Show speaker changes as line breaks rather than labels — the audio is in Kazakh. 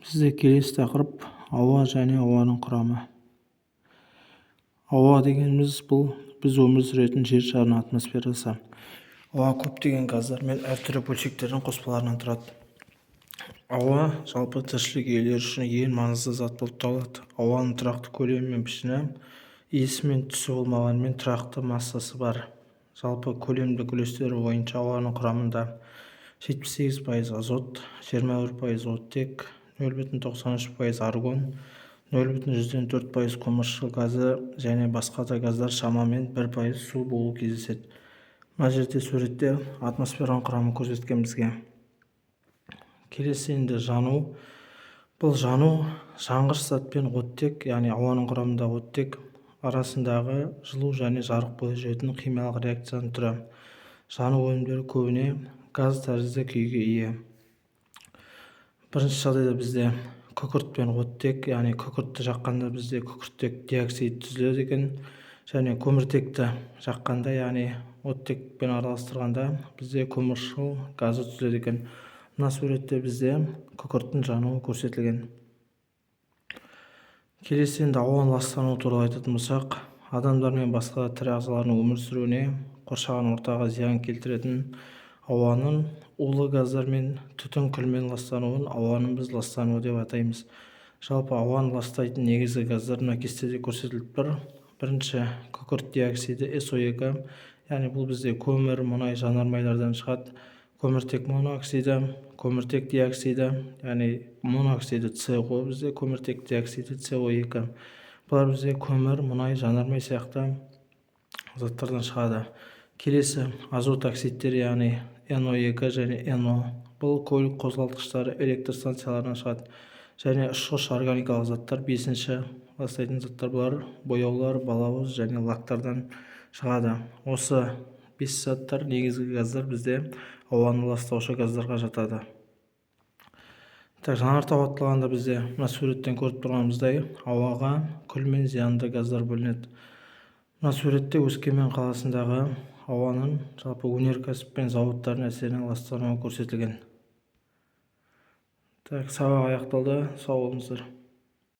Бізде келесі тақырып ауа және ауаның құрамы. Ауа дегеніміз бұл біз өмір сүретін жер шарының атмосферасы. Ауа көптеген газдар мен әртүрлі бөлшектердің қоспаларынан тұрады. Ауа жалпы тіршілік иелері үшін ең маңызды зат болып табылады. Ауаның тұрақты көлемі мен пішіні, иісі мен түсі болмағанымен тұрақты массасы бар. Жалпы көлемдік үлестері бойынша ауаның құрамында 78% азот, 21% оттек, 0,93% аргон, 0,4% көміршіл газы және басқа да газдар шамамен 1% су болу кездеседі. Мына жерде суретте атмосфераның құрамын көрсеткен бізге. Келесі енді жану. Бұл жану жанғыш зат пен оттек, яғни ауаның құрамында оттек арасындағы жылу және жарық бойы жүретін химиялық реакцияның түрі. Жану өнімдері көбіне газ тәрізді күйге ие. Бірінші жағдайда бізде күкірт пен оттек, яғни күкіртті жаққанда бізде күкірттек диоксид түзіледі екен, және көміртекті жаққанда, яғни оттекпен араластырғанда бізде көміршіл газы түзіледі екен. Мына суретте бізде күкірттің жануы көрсетілген. Келесі енді ауаның ластануы туралы айтатын болсақ, адамдар мен басқа тірі ағзалардың өмір сүруіне, қоршаған ортаға зиян келтіретін ауаның улы газдар мен түтін күлмен ластануын ауаның біз ластануы деп атаймыз. Жалпы ауаны ластайтын негізгі газдар мына кестеде көрсетіліп тұр. Бірінші күкірт диоксиді SO2, яғни бұл бізде көмір, мұнай, жанармайлардан шығады. Көміртек моноксиді, көміртек диоксиді, яғни моноксиді CO, бізде көміртек диоксиді CO2. Бұлар бізде көмір, мұнай, жанармай сияқты заттардан шығады. Келесі азот оксидтері, яғни NO2 және NO. Бұл көлік қозғалтқыштары, электр станцияларынан шығады. Және ұшқыш органикалық заттар, бесінші ластайтын заттар бұлар бояулар, балауыз және лактардан шығады. Осы 5 заттар негізгі газдар бізде ауаны ластаушы газдарға жатады. Жанартау аталғанда бізде мына суреттен көріп тұрғанымыздай ауаға күл мен зиянды газдар бөлінеді. Мына суретте Өскемен қаласындағы ауаның жалпы өнеркәсіп пен зауыттардың әсерінен ластануы көрсетілген. Сабақ аяқталды. Сау болыңыздар.